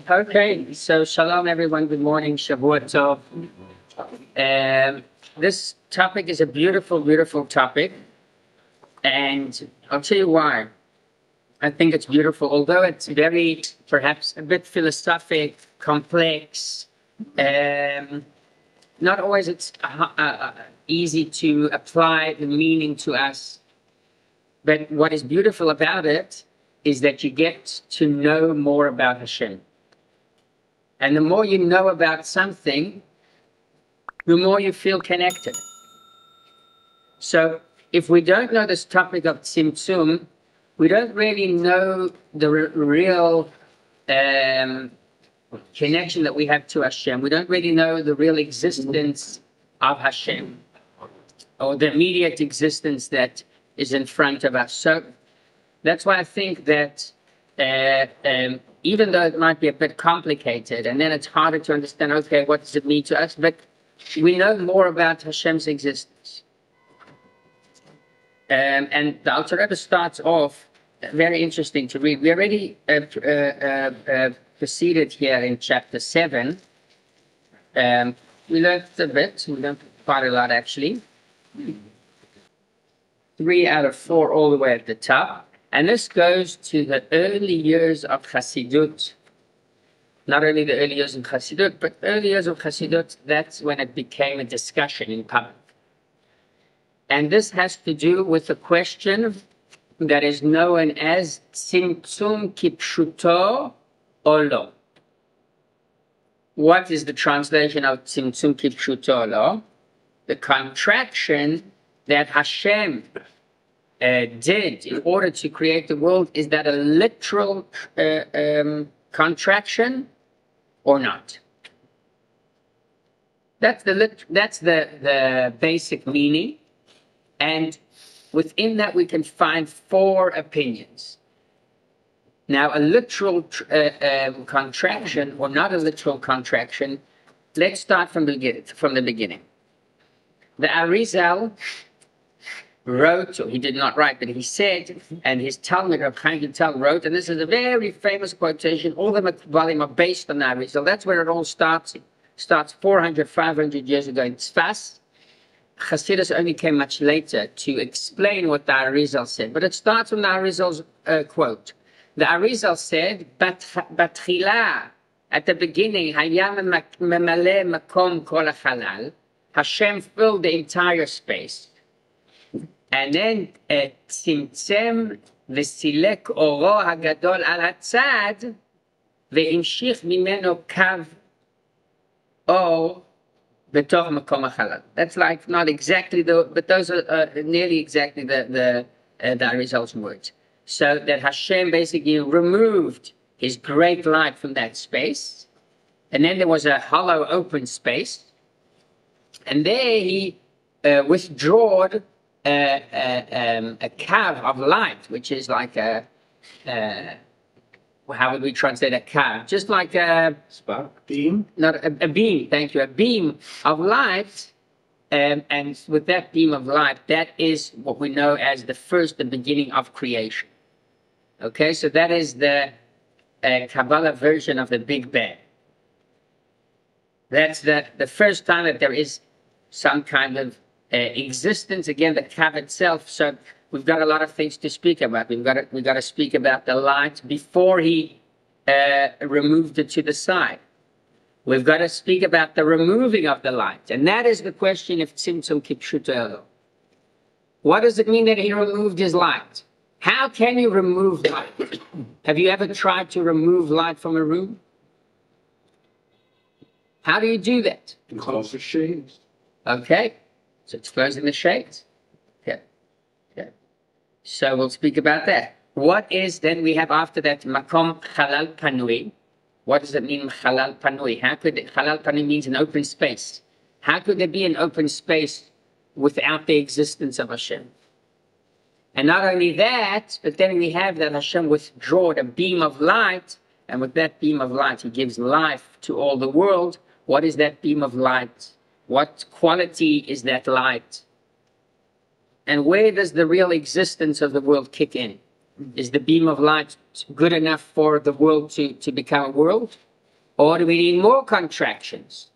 Okay, so shalom everyone, good morning, Shavua Tov. This topic is a beautiful, beautiful topic, and I'll tell you why. I think it's beautiful, although it's very, perhaps a bit philosophic, complex, not always it's easy to apply the meaning to us, but what is beautiful about it is that you get to know more about Hashem. And the more you know about something, the more you feel connected. So if we don't know this topic of Tzimtzum, we don't really know the real connection that we have to Hashem. We don't really know the real existence of Hashem, or the immediate existence that is in front of us. So that's why I think that even though it might be a bit complicated, and then it's harder to understand, okay, what does it mean to us? But we know more about Hashem's existence. And the Alter Rebbe starts off, very interesting to read. We already proceeded here in chapter 7. We learned a bit, we learned quite a lot actually. 3 out of 4 all the way at the top. And this goes to the early years of Chassidut. Not only the early years of Chassidut, but early years of Chassidut, that's when it became a discussion in public. And this has to do with a question that is known as Tzimtzum Kipshuto or Lo. What is the translation of Tzimtzum Kipshuto Lo? The contraction that Hashem did in order to create the world, is that a literal contraction or not? That's the basic meaning, and within that we can find 4 opinions. Now, a literal contraction or not a literal contraction, let's start from the beginning. The Arizal wrote, or he did not write, but he said, and his Talmud, Rabbi wrote, and this is a very famous quotation, all the Makbalim are based on the Arizal. That's where it all starts. It starts 400, 500 years ago in Tzfas. Chassidus only came much later to explain what the Arizal said, but it starts from the Arizal's quote. The Arizal said, Batchila, at the beginning, Hayam memale makom kol halal, Hashem filled the entire space. And then Tzimtzem v'silek oro hagadol al hatzad ve'imshich mimeno kav or betoch makom halal. That's like not exactly but those are nearly exactly the results words. So that Hashem basically removed His great light from that space, and then there was a hollow open space, and there He withdrawed a cav of light, which is like a how would we translate a cav? Just like a spark, beam? Not a beam, thank you, a beam of light. And with that beam of light, that is what we know as the beginning of creation. Okay, so that is the Kabbalah version of the Big Bang. That's the first time that there is some kind of existence. Again, the Kav itself. So we've got a lot of things to speak about. We've got to speak about the light before He removed it to the side. We've got to speak about the removing of the light, and that is the question of Tzimtzum Kipshuto Lo. What does it mean that He removed His light? How can you remove light? Have you ever tried to remove light from a room? How do you do that? Close the shades. Okay. So it's closing the shades. Okay. So we'll speak about that. What is then we have after that makom halal panui? What does it mean halal panui? Halal panui means an open space. How could there be an open space without the existence of Hashem? And not only that, but then we have that Hashem withdrew a beam of light, and with that beam of light He gives life to all the world. What is that beam of light? What quality is that light? And where does the real existence of the world kick in? Is the beam of light good enough for the world to become a world? Or do we need more contractions?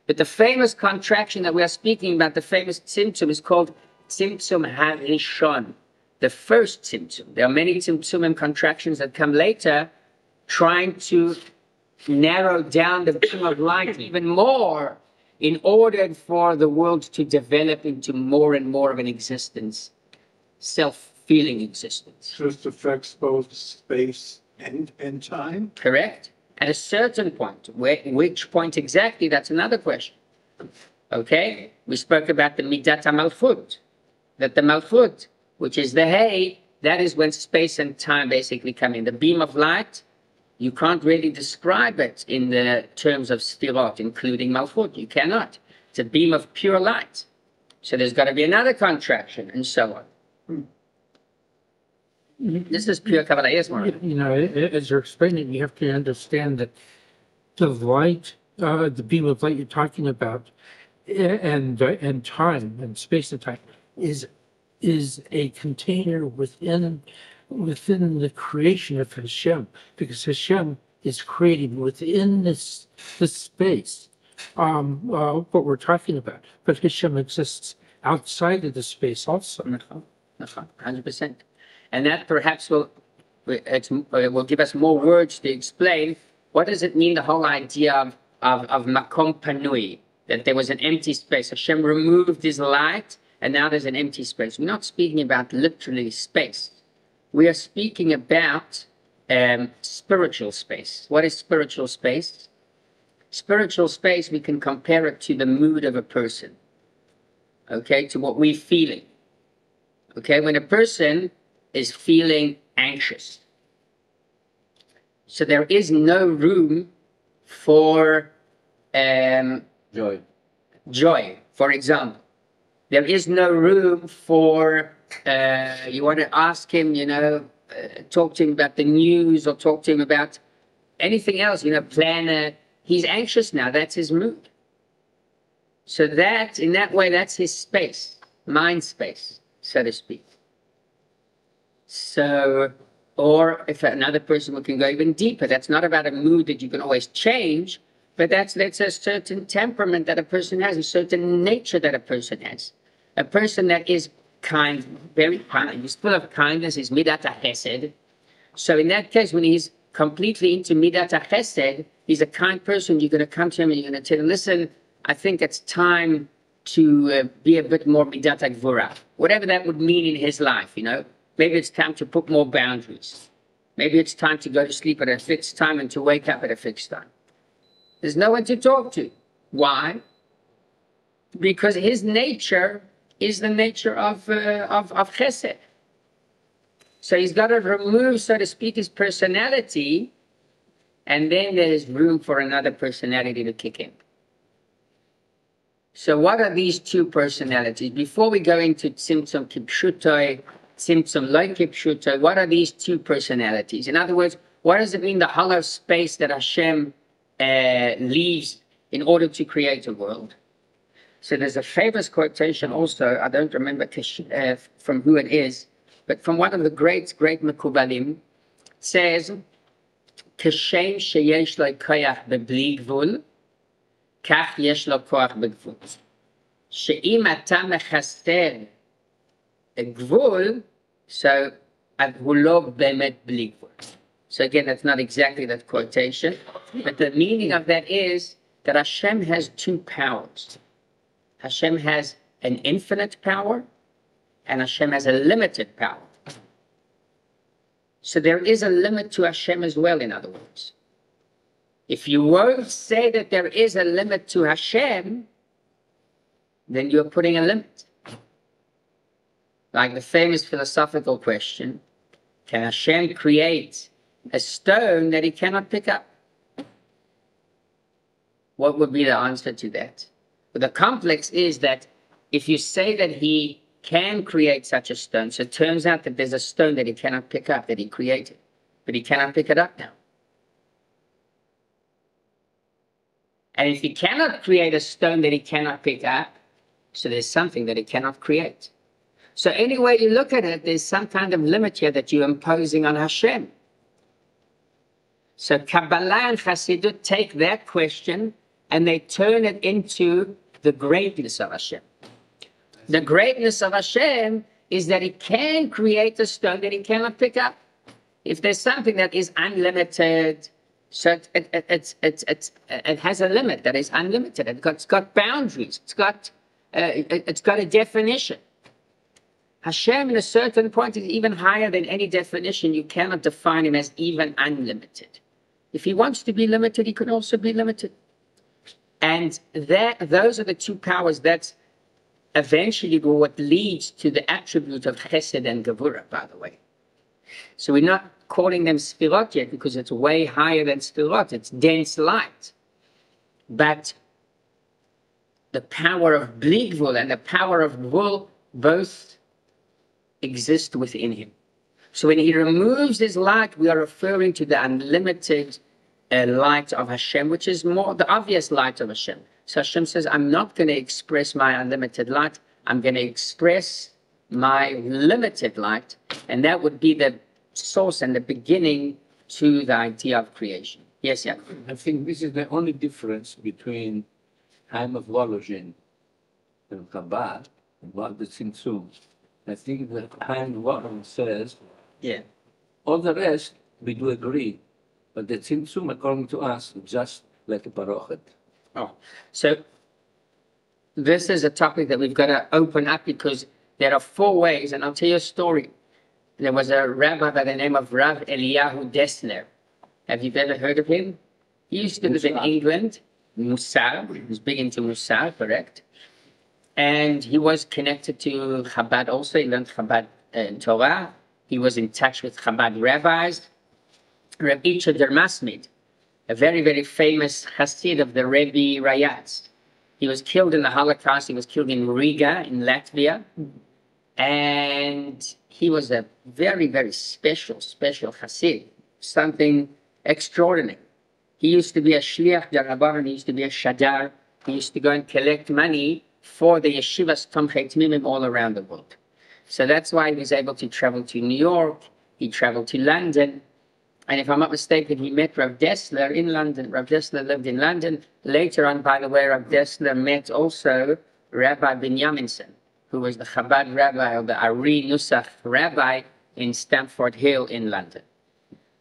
But the famous contraction that we are speaking about, the famous Tzimtzum, is called Tzimtzum HaRishon, the first Tzimtzum. There are many Tzimtzum contractions that come later, trying to narrow down the beam of light even more in order for the world to develop into more and more of an existence, self-feeling existence. So this affects both space and time? Correct? At a certain point, which point exactly, that's another question. Okay? We spoke about the Midat HaMalchut, that the Malchut, which is the Hay, that is when space and time basically come in. The beam of light, you can't really describe it in the terms of Sfirot, including Malchut. You cannot. It's a beam of pure light. So there's got to be another contraction, and so on. This is pure Kabbalah. Yes, Mara. You know, as you're explaining, you have to understand that the light, the beam of light you're talking about, and time and space and time is a container within the creation of Hashem, because Hashem is creating within this space what we're talking about. But Hashem exists outside of the space also. 100%. And that perhaps will give us more words to explain what does it mean, the whole idea of makom panui, that there was an empty space. Hashem removed his light, and now there's an empty space. We're not speaking about literally space. We are speaking about spiritual space. What is spiritual space? Spiritual space, we can compare it to the mood of a person, okay, to what we're feeling. Okay, when a person is feeling anxious, so there is no room for joy, for example. There is no room for, you want to ask him, talk to him about the news or talk to him about anything else, plan he's anxious now, that's his mood. So that, in that way, that's his space, mind space, so to speak. So, or if another person can go even deeper, that's not about a mood that you can always change, but that's a certain temperament that a person has, a certain nature that a person has. A person that is kind, very kind, he's full of kindness, is Midat HaChesed. So in that case, when he's completely into Midat HaChesed, he's a kind person, you're going to come to him and you're going to tell him, listen, I think it's time to be a bit more Midat HaGvura. Whatever that would mean in his life, Maybe it's time to put more boundaries. Maybe it's time to go to sleep at a fixed time and to wake up at a fixed time. There's no one to talk to. Why? Because his nature is the nature of chesed. So he's got to remove, so to speak, his personality, and then there's room for another personality to kick in. So what are these two personalities? Before we go into Tzimtzum Kipshutoi, Tzimtzum Lo Kipshutoi, what are these two personalities? In other words, what does it mean, the hollow space that Hashem leaves in order to create a world? So there's a famous quotation also, I don't remember from who it is, but from one of the great Mekubalim, says, Kashem sheyesh lo koyach bebli gvul, kach yesh lo koach begvul. She'im ata mechaster gvul, so hu lo bemet bli gvul. So again, that's not exactly that quotation, but the meaning of that is that Hashem has two powers. Hashem has an infinite power, and Hashem has a limited power. So there is a limit to Hashem as well, in other words. If you won't say that there is a limit to Hashem, then you're putting a limit. Like the famous philosophical question, can Hashem create a stone that he cannot pick up? What would be the answer to that? But the complex is that if you say that he can create such a stone, so it turns out that there's a stone that he cannot pick up, that he created, but he cannot pick it up now. And if he cannot create a stone that he cannot pick up, so there's something that he cannot create. So any way you look at it, there's some kind of limit here that you're imposing on Hashem. So Kabbalah and Chassidut take that question and they turn it into the greatness of Hashem. The greatness of Hashem is that He can create a stone that He cannot pick up. If there's something that is unlimited, so it has a limit that is unlimited. It's got boundaries. It's got a definition. Hashem, in a certain point, is even higher than any definition. You cannot define Him as even unlimited. If He wants to be limited, He can also be limited. And those are the two powers that's eventually what leads to the attribute of Chesed and Gevurah, by the way. So we're not calling them Sfirot yet because it's way higher than Sfirot. It's dense light. But the power of Bli Gvul and the power of Gvul both exist within Him. So when He removes His light, we are referring to the unlimited light of Hashem, which is more the obvious light of Hashem. So Hashem says, I'm not going to express my unlimited light. I'm going to express my limited light. And that would be the source and the beginning to the idea of creation. Yes, yeah. I think this is the only difference between Chaim of Volozhin and Chabad about the Tzimtzum. I think that Chaim of Volozhin says, Yeah. all the rest we do agree, but the Tzimtzum, according to us, is just like a parochet. Oh, so this is a topic that we've got to open up because there are 4 ways, and I'll tell you a story. There was a rabbi by the name of Rav Eliyahu Dessler. Have you ever heard of him? He used to live in England, Musar. He was big into Musar, correct? And he was connected to Chabad also. He learned Chabad Torah. He was in touch with Chabad rabbis. Rabbi Masmid, a very, very famous Hasid of the Rebbe Rayatz. He was killed in the Holocaust. He was killed in Riga, in Latvia. And he was a very, very special Hasid, something extraordinary. He used to be a Shliach Darabban, he used to be a Shadar. He used to go and collect money for the yeshivas Tomchei Tmimim all around the world. So that's why he was able to travel to New York. He traveled to London. And if I'm not mistaken, he met Rav Dessler in London. Rav Dessler lived in London. Later on, by the way, Rav Dessler met also Rabbi Binyaminson, who was the Chabad rabbi or the Ari Nusach rabbi in Stamford Hill in London.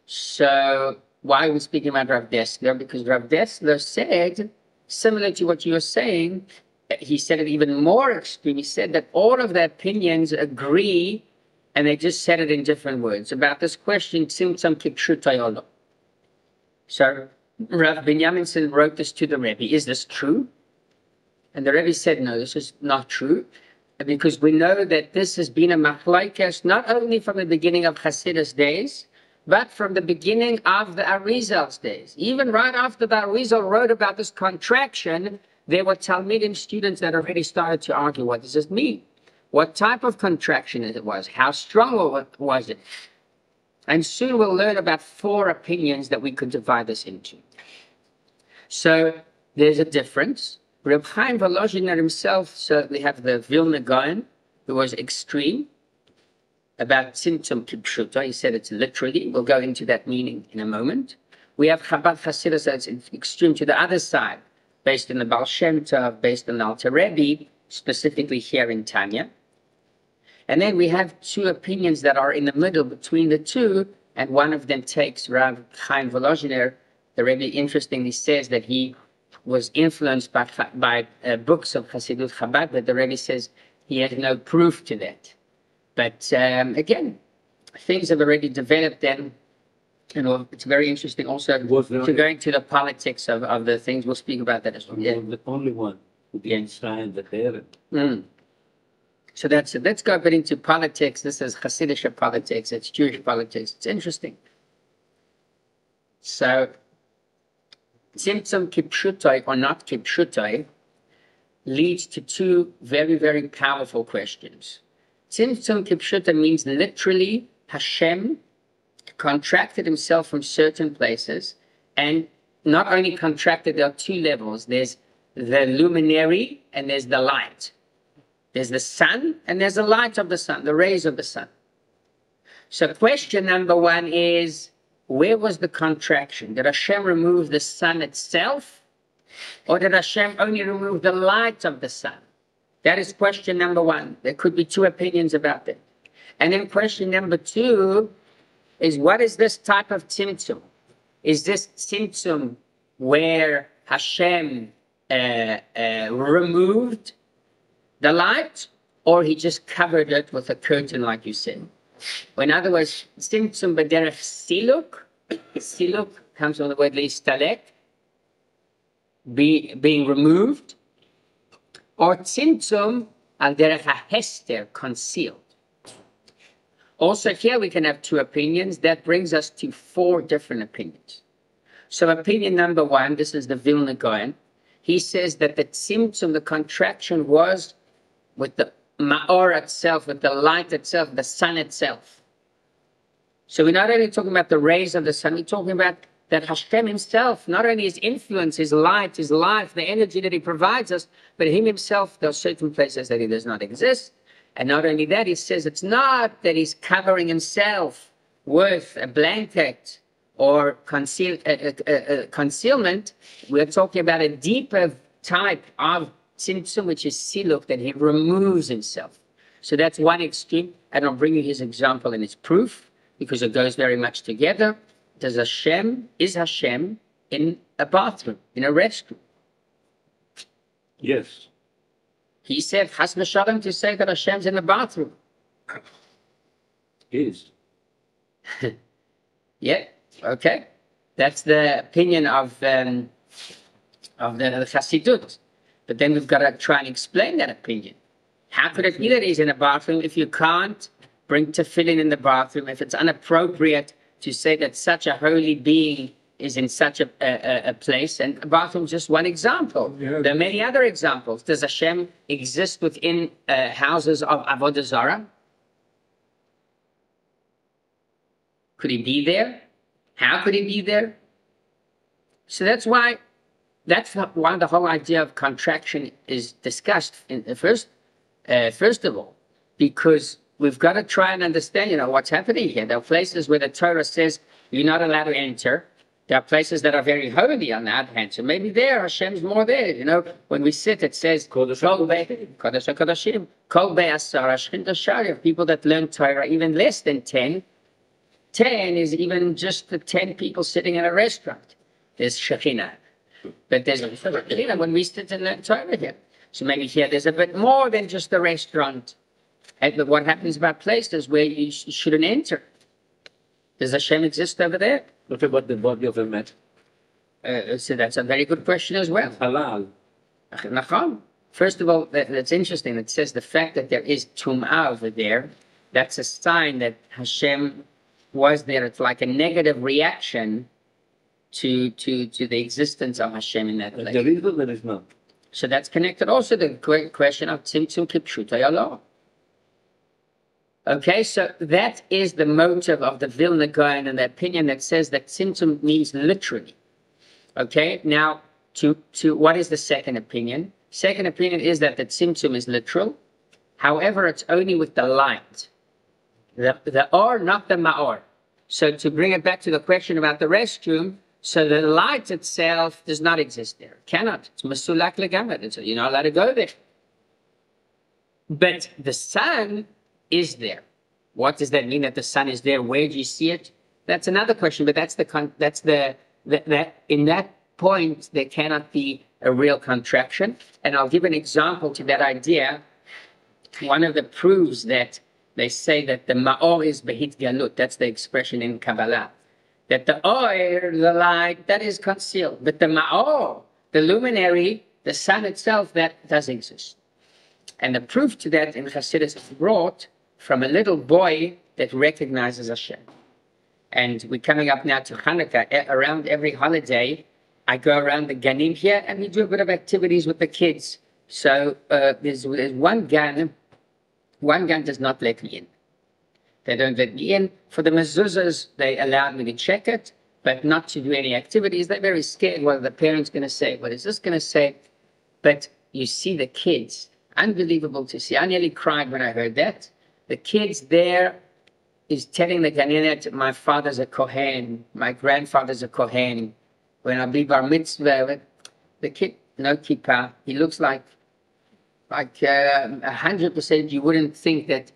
So why are we speaking about Rav Dessler? Because Rav Dessler said, similar to what you were saying, he said it even more extreme. He said that all of the opinions agree, and they just said it in different words, about this question, Tzimtzum kipshutay or lo. So Rav Binyaminson wrote this to the Rebbe. Is this true? And the Rebbe said, no, this is not true. Because we know that this has been a machlokes not only from the beginning of Hasidus days, but from the beginning of the Arizal's days. Even right after the Arizal wrote about this contraction, there were Talmidim students that already started to argue, what does this mean? What type of contraction it was? How strong was it? And soon we'll learn about 4 opinions that we could divide this into. So there's a difference. Reb Chaim Volozhin himself certainly have the Vilna Gaon, who was extreme about Tzimtzum Kipshuta. He said it's literally. We'll go into that meaning in a moment. We have Chabad Hasidus that's extreme to the other side, based on the Baal Shem Tov, based on the Alter Rebbe, specifically here in Tanya. And then we have 2 opinions that are in the middle between the 2, and one of them takes Rav Chaim Volozhin. The Rebbe interestingly says that he was influenced by books of Hasidut Chabad, but the Rebbe says he had no proof to that. But again, things have already developed then. You know, it's very interesting also to go into the politics of the things. We'll speak about that as well. Yeah. The only one who didn't sign the parent. So that's it. Let's go a bit into politics. This is Hasidic politics. It's Jewish politics. It's interesting. So Tzimtzum kipshutai or not kipshutai leads to 2 very, very powerful questions. Tzimtzum kipshutai means literally Hashem contracted himself from certain places, and not only contracted, there are 2 levels. There's the luminary and there's the light. There's the sun and there's the light of the sun, the rays of the sun. So question number one is, where was the contraction? Did Hashem remove the sun itself? Or did Hashem only remove the light of the sun? That is question number one. There could be two opinions about that. And then question number two is, what is this type of tzimtzum? Is this tzimtzum where Hashem removed the light, or he just covered it with a curtain, like you said? Or in other words, tzimtzum b'derech siluk. Siluk comes from the word leistalek, being removed, or tzimtzum al derech hahester, concealed. Also here we can have two opinions. That brings us to four different opinions. So opinion number one, this is the Vilna Gaon. He says that the tzimtzum, the contraction, was with the ma'or itself, with the light itself, the sun itself. So we're not only talking about the rays of the sun, we're talking about that Hashem himself, not only his influence, his light, his life, the energy that he provides us, but him himself, there are certain places that he does not exist. And not only that, he says it's not that he's covering himself with a blanket or concealment. We're talking about a deeper type of tzimtzum, which is siluk, that he removes himself. So that's one extreme, and I'll bring you his example and his proof, because it goes very much together. Is Hashem in a bathroom, in a restroom? Yes. He said, Chas v'shalom, to say that Hashem's in the bathroom. Is. Yeah, okay. That's the opinion of the Chassidut. But then we've got to try and explain that opinion. How could it be that he's in a bathroom if you can't bring tefillin in the bathroom, if it's inappropriate to say that such a holy being is in such a place? And a bathroom is just one example. Yeah. There are many other examples. Does Hashem exist within houses of Avodah Zarah? Could he be there? How could he be there? So that's why the whole idea of contraction is discussed in the first of all, because we've got to try and understand, what's happening here. There are places where the Torah says you're not allowed to enter. There are places that are very holy on the other hand. So maybe there, Hashem's more there. When we sit, it says, Kodesh HaKodashim, Kol Be'asar, Shechinta Shari, people that learn Torah, even less than 10. 10 is even just the 10 people sitting in a restaurant. There's Shekhinah. But there's Shekhinah when we sit and learn Torah here. So maybe here there's a bit more than just the restaurant. But what happens about places where you shouldn't enter? Does Hashem exist over there? What about the body of a man? So that's a very good question as well. Halal. Nachon. First of all, that's interesting. It says the fact that there is tum'ah over there, that's a sign that Hashem was there. It's like a negative reaction to the existence of Hashem in that place. There is or there is not? So that's connected also to the question of Tzimtzum Kipshuta Yalor. Okay, so that is the motive of the Vilna Gaon and the opinion that says that Tzimtzum means literally. Okay, now to what is the second opinion? Second opinion is that the Tzimtzum is literal. However, it's only with the light. The or, not the ma'or. So to bring it back to the question about the restroom, so the light itself does not exist there. It cannot. It's masulak legamad. You're not allowed to go there. But the sun is there. What does that mean that the sun is there? Where do you see it? That's another question. But in that point there cannot be a real contraction. And I'll give an example to that idea. One of the proofs that they say that the ma'or is behit galut. That's the expression in Kabbalah. That the oir, the light, that is concealed. But the ma'or, the luminary, the sun itself, that does exist. And the proof to that in Chassidus is brought from a little boy that recognizes Hashem. And we're coming up now to Hanukkah. Around every holiday, I go around the ganim here and we do a bit of activities with the kids. So there's one gan does not let me in. They don't let me in. For the mezuzahs, they allowed me to check it, but not to do any activities. They're very scared. What are the parents going to say? What is this going to say? But you see the kids, Unbelievable to see. I nearly cried when I heard that. The kids there is telling the Ganenet, my father's a Kohen, my grandfather's a Kohen. When I be bar mitzvah, the kid, no kippah, he looks like 100%. You wouldn't think that,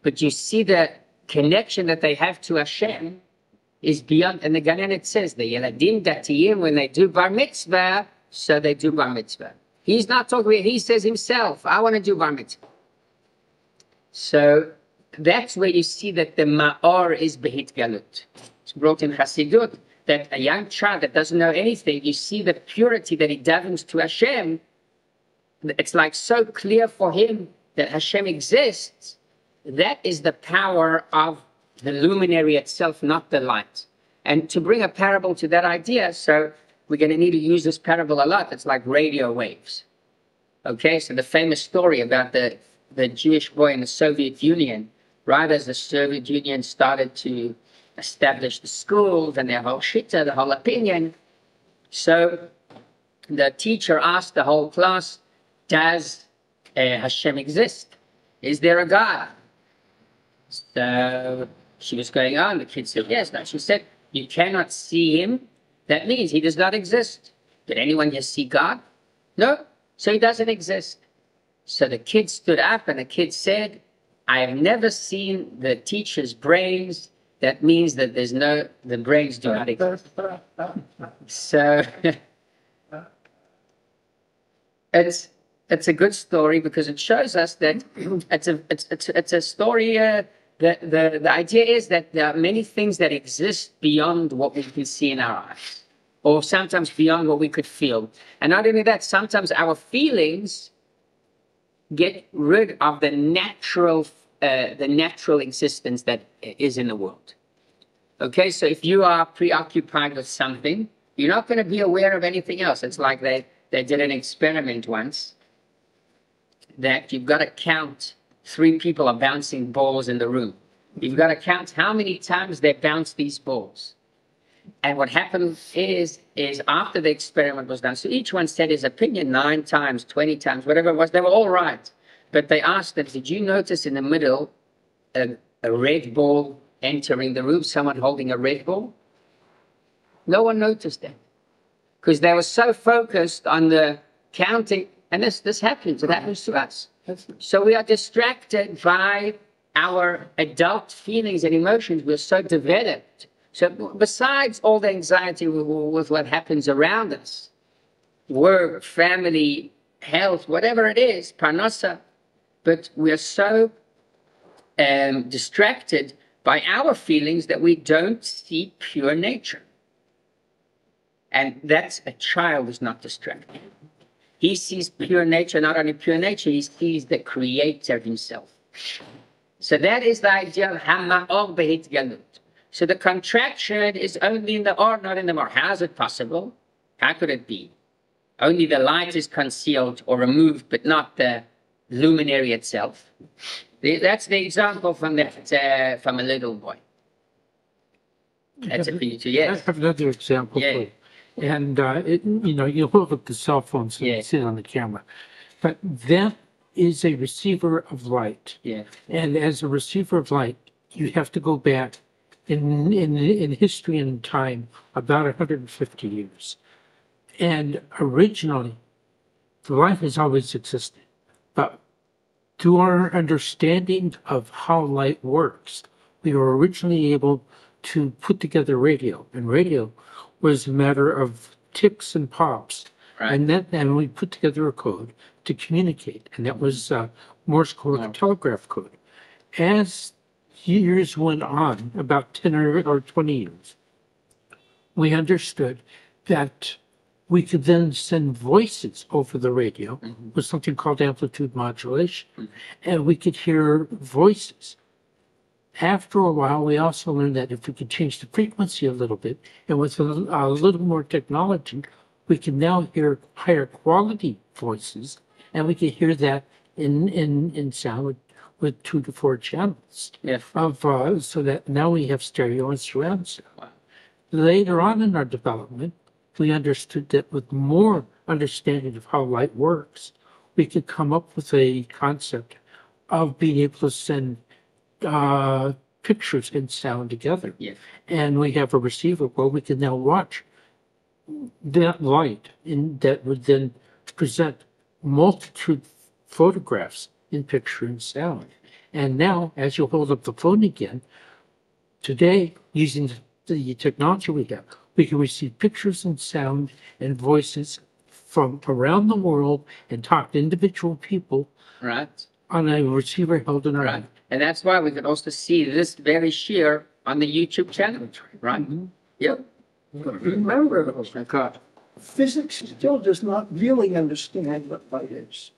but you see the connection that they have to Hashem is beyond. And the Ganenet says the Yeladim Datiyim, when they do bar mitzvah, so they do bar mitzvah. He's not talking. He says himself, I want to do bar mitzvah. So that's where you see that the ma'or is behit galut. It's brought in Chassidut that a young child that doesn't know anything, you see the purity that he davens to Hashem. It's like so clear for him that Hashem exists. That is the power of the luminary itself, not the light. And to bring a parable to that idea, so we're going to need to use this parable a lot. It's like radio waves. Okay, so the famous story about the Jewish boy in the Soviet Union, right as the Soviet Union started to establish the schools and their whole shitta, the whole opinion. So the teacher asked the whole class, does Hashem exist? Is there a God? So she was going on. The kid said, yes. Now she said, you cannot see him. That means he does not exist. Did anyone here see God? No. So he doesn't exist. So the kid stood up and the kid said, I have never seen the teacher's brains. That means that the brains do not exist. So it's a good story because it shows us that it's a story. The idea is that there are many things that exist beyond what we can see in our eyes, or sometimes beyond what we could feel. And not only that, sometimes our feelings get rid of the natural existence that is in the world. Okay, so if you are preoccupied with something, you're not going to be aware of anything else. It's like they did an experiment once that you've got to count 3 people are bouncing balls in the room. You've got to count how many times they bounce these balls. And what happened is after the experiment was done, so each one said his opinion 9 times, 20 times, whatever it was, they were all right. But they asked them, did you notice in the middle a red ball entering the room, someone holding a red ball? No one noticed that because they were so focused on the counting. And this happens, it happens to us. So we are distracted by our adult feelings and emotions. We're so developed. So besides all the anxiety with what happens around us, work, family, health, whatever it is, parnasa, but we're so distracted by our feelings that we don't see pure nature. And that's a child is not distracted. He sees pure nature, not only pure nature, he sees the creator himself. So that is the idea of hama'or behit galut. So the contraction is only in the or, not in the more. How is it possible? How could it be? Only the light is concealed or removed, but not the luminary itself. That's the example from that from a little boy. That's it for you too. Yes. I have another example. Yeah. And you hold up the cell phone so you see it on the camera. But that is a receiver of light. Yeah. And as a receiver of light, you have to go back in history and time about 150 years. And originally, the light has always existed. But through our understanding of how light works, we were originally able to put together radio. And radio was a matter of ticks and pops. Right. And we put together a code to communicate. And that was Morse code, or telegraph code. As years went on, about 10 or 20 years, we understood that we could then send voices over the radio with something called amplitude modulation, and we could hear voices. After a while, we also learned that if we could change the frequency a little bit, and with a little more technology, we can now hear higher quality voices, and we can hear that in sound with 2 to 4 channels. Yes. So that now we have stereo and surround sound. Wow. Later on in our development, we understood that with more understanding of how light works, we could come up with a concept of being able to send pictures and sound together. Yes. And we have a receiver where we can now watch that light, and that would then present multitude photographs in picture and sound. And now, as you hold up the phone again, today, using the technology we have, we can receive pictures and sound and voices from around the world and talk to individual people Right. on a receiver held in our Right. hand. And that's why we could also see this very shear on the YouTube channel. Right. Yep. Remember, physics still does not really understand what light is.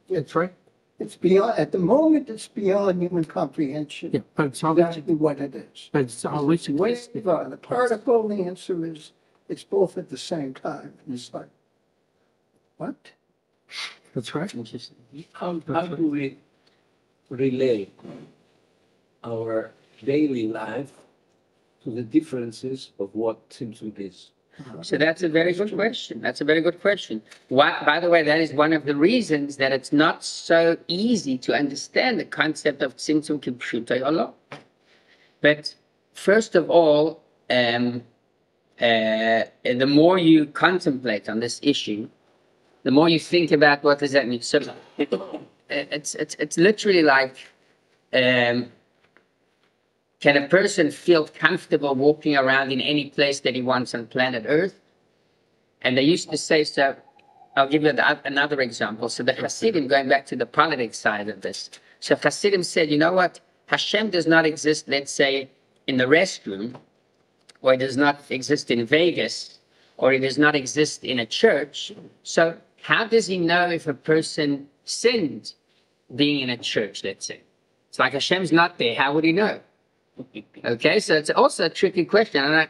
That's right. It's beyond, at the moment, it's beyond human comprehension. Yeah, but it's always, Exactly what it is. but it's always Way existed. beyond. The particle, the answer is, it's both at the same time. It's like, what? That's right. Interesting. How do we relate our daily life to the differences of what Tzimtzum is? So that's a very good question. That's a very good question. Why, by the way, that is one of the reasons that it's not so easy to understand the concept of Tzimtzum Kipshutai Allah. But first of all, the more you contemplate on this issue, the more you think about what does that mean. So it's literally like, can a person feel comfortable walking around in any place that he wants on planet Earth? And they used to say, so I'll give you another example. So the Hasidim, going back to the politics side of this. So Hasidim said, you know what? Hashem does not exist, let's say, in the restroom, or it does not exist in Vegas, or it does not exist in a church. So how does he know if a person sinned being in a church, let's say? It's like Hashem's not there. How would he know? Okay, so it's also a tricky question.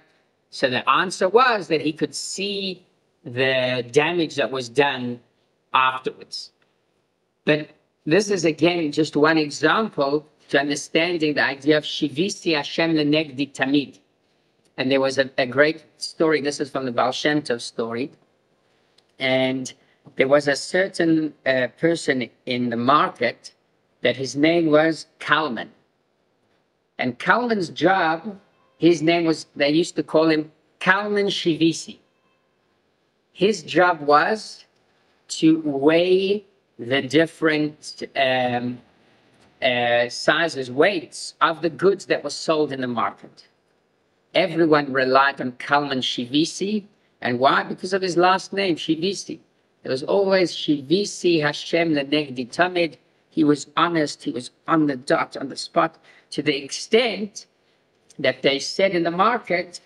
So the answer was that he could see the damage that was done afterwards. But this is, again, just one example to understanding the idea of Shivisi Hashem lenegdi tamid. And there was a great story. This is from the Baal Shem Tov story. And there was a certain person in the market that his name was Kalman. And Kalman's job, his name was, they used to call him Kalman Shivisi. His job was to weigh the different sizes, weights of the goods that were sold in the market. Everyone relied on Kalman Shivisi. And why? Because of his last name, Shivisi. It was always Shivisi Hashem lenegdi tamid. He was honest, he was on the dot, on the spot, to the extent that they said in the market,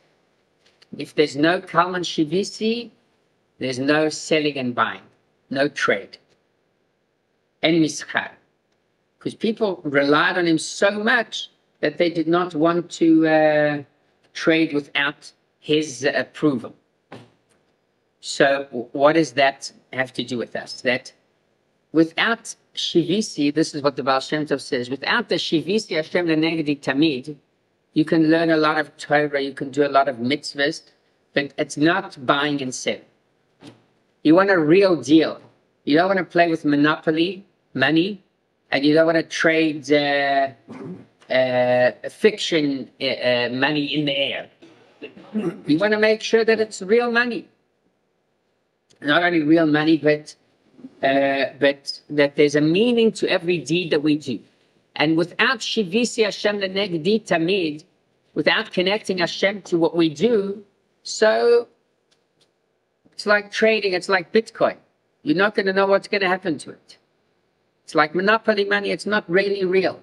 if there's no Kalman Shivisi, there's no selling and buying, no trade. En mischar. Because people relied on him so much that they did not want to trade without his approval. So what does that have to do with us? That without Shivisi, this is what the Baal Shem Tov says, without the Shivisi Hashem lenegdi tamid, you can learn a lot of Torah, you can do a lot of mitzvahs, but it's not buying and selling. You want a real deal. You don't want to play with monopoly, money, and you don't want to trade fiction money in the air. You want to make sure that it's real money. Not only real money, but that there's a meaning to every deed that we do. And without Shivisi Hashem lenegdi tamid, without connecting Hashem to what we do, so it's like trading, it's like Bitcoin. You're not going to know what's going to happen to it. It's like monopoly money, it's not really real.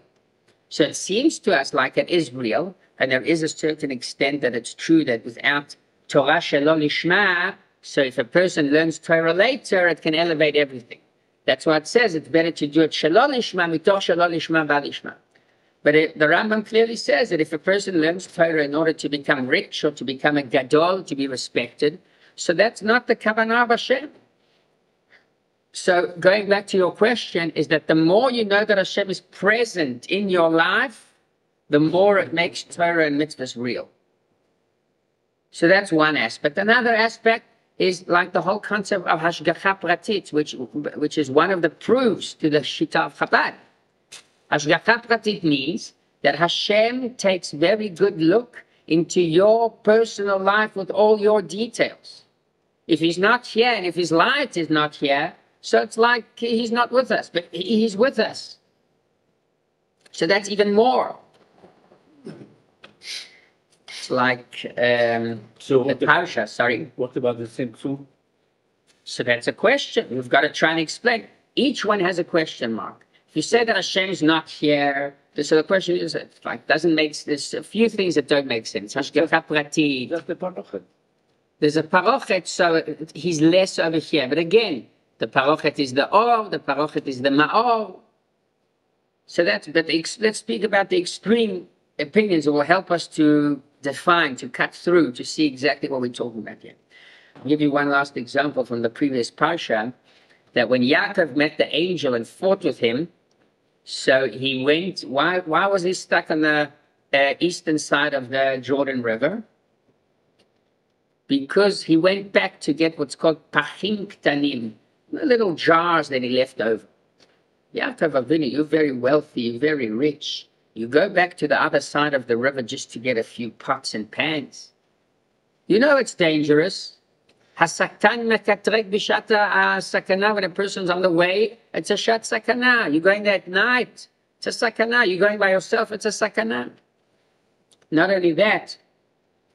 So it seems to us like it is real, and there is a certain extent that it's true that without Torah shelo lishma, so if a person learns Torah later, it can elevate everything. That's why it says it's better to do it shelo lishma mitoch shelo lishma v'lishma. But the Rambam clearly says that if a person learns Torah in order to become rich or to become a gadol, to be respected, so that's not the kavanah of Hashem. So going back to your question is that the more you know that Hashem is present in your life, the more it makes Torah and mitzvahs real. So that's one aspect. Another aspect is like the whole concept of Hashgacha Pratit, which is one of the proofs to the Shita of Chabad. Hashgacha Pratit means that Hashem takes very good look into your personal life with all your details. If he's not here and if his light is not here, so it's like he's not with us, but he's with us. So that's even more. It's like So the Parsha, sorry. what about the Tzimtzum? So that's a question. We've got to try and explain. Each one has a question mark. If you say that Hashem's not here, so the question is, like, doesn't make, there's a few things that don't make sense. Hashgacha Pratit. That's the parochet. There's a parochet, so he's less over here. But again, the parochet is the or, the parochet is the ma'or. So that's, but let's speak about the extreme opinions that will help us to define, to cut through, to see exactly what we're talking about here. I'll give you one last example from the previous Parsha, that when Yaakov met the angel and fought with him, so he went, why was he stuck on the eastern side of the Jordan River? Because he went back to get what's called pachim ktanim, the little jars that he left over. Yaakov Avinu, you're very wealthy, you're very rich. You go back to the other side of the river just to get a few pots and pans. You know it's dangerous. Hasaktan mekatrek b'shata sakana. When a person's on the way, it's a shat sakana. You're going there at night, it's a sakana. You're going by yourself, it's a sakana. Not only that,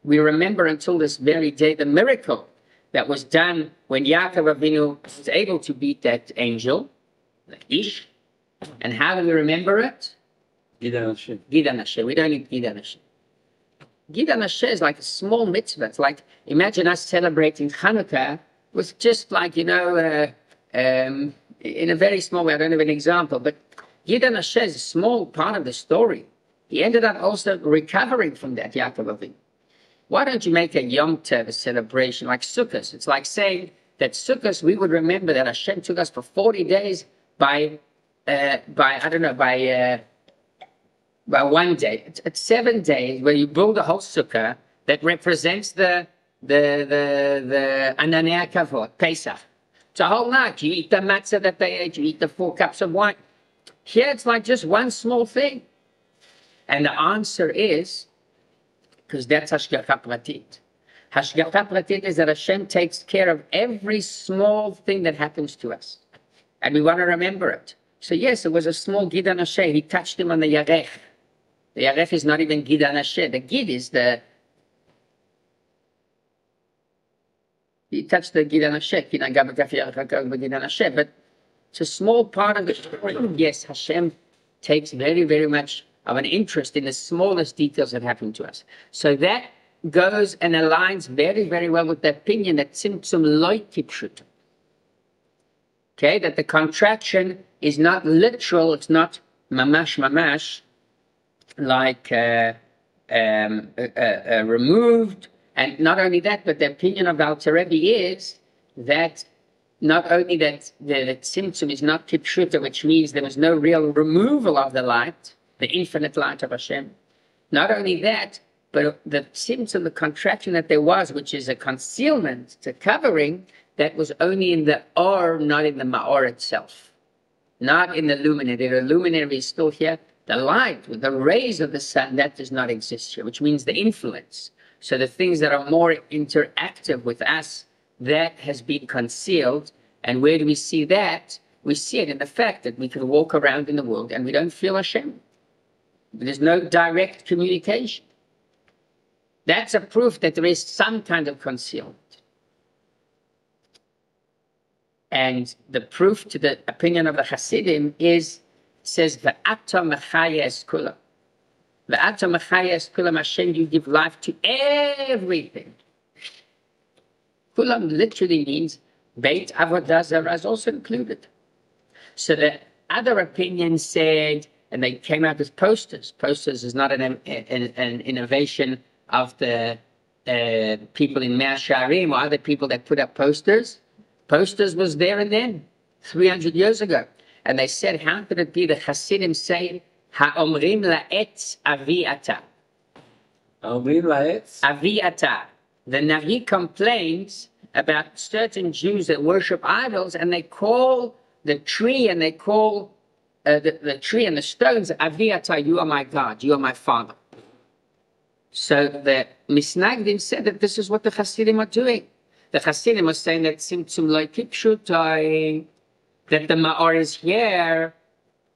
we remember until this very day the miracle that was done when Yaakov Avinu was able to beat that angel, the Ish. And how do we remember it? Gidan Hashem. Gidan Hashem. We don't need Gidan Hashem. Gidan Hashem is like a small mitzvah. It's like, imagine us celebrating Hanukkah with just like, in a very small way. I don't have an example, but Gidan Hashem is a small part of the story. He ended up also recovering from that, Yaakov Avinu. Why don't you make a Yom Tov, a celebration like Sukkot? It's like saying that Sukkot, we would remember that Hashem took us for 40 days by one day. It's 7 days where you build a whole sukkah that represents the Ananei Kavod, Pesach. It's a whole night. You eat the matzah that they ate, you eat the 4 cups of wine. Here it's like just one small thing. And the answer is, because that's Hashgacha Pratit. Hashgacha Pratit is that Hashem takes care of every small thing that happens to us. And we want to remember it. So yes, it was a small Gidan Hashem. He touched him on the Yarech. The Yarech is not even Gidan Hashem. The Gid is the... He touched the Gidan Hashem. But it's a small part of the story. Yes, Hashem takes very, very much of an interest in the smallest details that happen to us. So that goes and aligns very, very well with the opinion that Tzimtzum loy kipshut. Okay, that the contraction is not literal, it's not mamash, like removed. And not only that, but the opinion of Alter Rebbe is that not only that the Tzimtzum is not kipshuta, which means there was no real removal of the light, the infinite light of Hashem. Not only that, but the Tzimtzum, the contraction that there was, which is a concealment, it's a covering, that was only in the or, not in the ma'or itself. Not in the luminary. The luminary is still here. The light, with the rays of the sun, that does not exist here, which means the influence. So the things that are more interactive with us, that has been concealed. And where do we see that? We see it in the fact that we can walk around in the world and we don't feel Hashem. There's no direct communication. That's a proof that there is some kind of concealment. And the proof to the opinion of the Hasidim is, it says, V'ata mechaya es kulam. V'ata mechaya es kulam, Hashem, you give life to everything. Kulam literally means Beit Avodah Zarah is also included. So the other opinion said, and they came out with posters. Posters is not an innovation of the people in Mea Shearim or other people that put up posters. Posters was there and then, 300 years ago. And they said, how could it be the Hasidim say, Ha'omrim la'etz avi ata? Ha'omrim la'etz? Avi ata. The Navi complains about certain Jews that worship idols, and they call the tree and they call the tree and the stones, Avi Ata, you are my God, you are my father. So the Misnagdim said that this is what the Hasidim are doing. The Hasidim are saying that Tzimtzum lo kipshutai, that the Ma'or is here.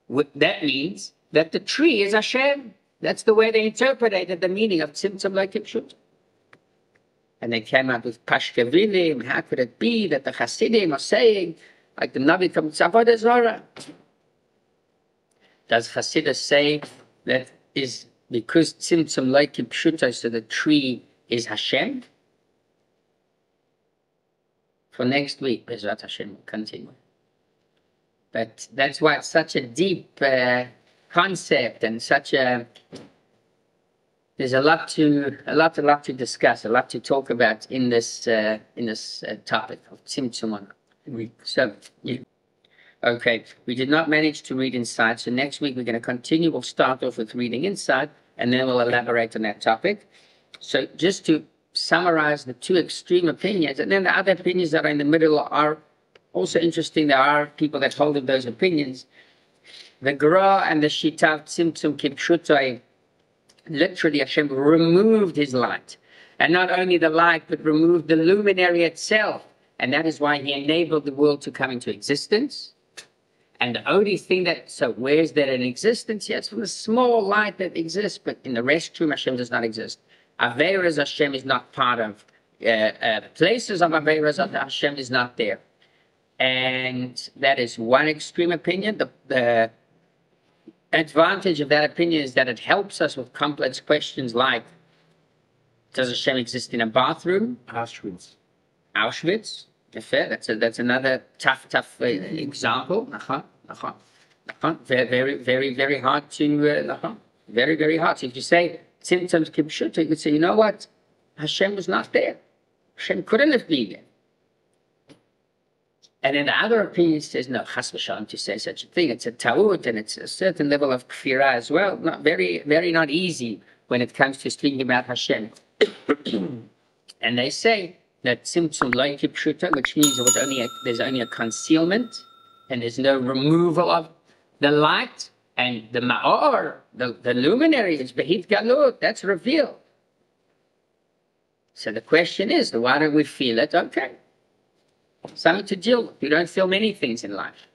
That means that the tree is Hashem. That's the way they interpreted the meaning of Tzimtzum lo kipshutai. And they came out with Pashkevilim. How could it be that the Hasidim are saying, like the Navi comes Avodah Zarah? Does Hasidus say that is because Tzimtzum lo kipshutai, so the tree is Hashem? For next week, Bezrat Hashem will continue. But that's why it's such a deep concept and such a. There's a lot to discuss, a lot to talk about in this topic of Tzimtzum. So, yeah. Okay, we did not manage to read inside, so next week we're going to continue. We'll start off with reading inside, and then we'll elaborate on that topic. So, just to summarize the two extreme opinions, and then the other opinions that are in the middle are also interesting. There are people that hold of those opinions. The Gra and the Shita Tzimtzum Kipshutai, literally Hashem removed his light. And not only the light, but removed the luminary itself. And that is why he enabled the world to come into existence. And the only thing that, so where's that in existence? Yes, from the small light that exists, but in the restroom, Hashem does not exist. Averas Hashem is not part of, places of Averas Hashem is not there. And that is one extreme opinion. The advantage of that opinion is that it helps us with complex questions like, does Hashem exist in a bathroom? Auschwitz. That's another tough example. Very hard to, very hard. So if you say, Tzimtzum Kipshuta, you could say, you know what? Hashem was not there. Hashem couldn't have been there. And then the other opinion says, no, chas v'shalom, to say such a thing. It's a ta'ud, and it's a certain level of kfirah as well. Not very not easy when it comes to speaking about Hashem. And they say that Tzimtzum lo kipshuta, which means there's only a concealment, and there's no removal of the light, and the ma'or, the luminary is behit galut, that's revealed. So the question is, why don't we feel it? Okay. Something to deal with. We don't feel many things in life.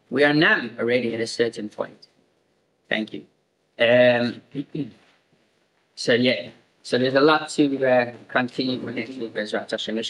We are numb already at a certain point. Thank you. So yeah. So there's a lot to continue with next week. Bezrat Hashem.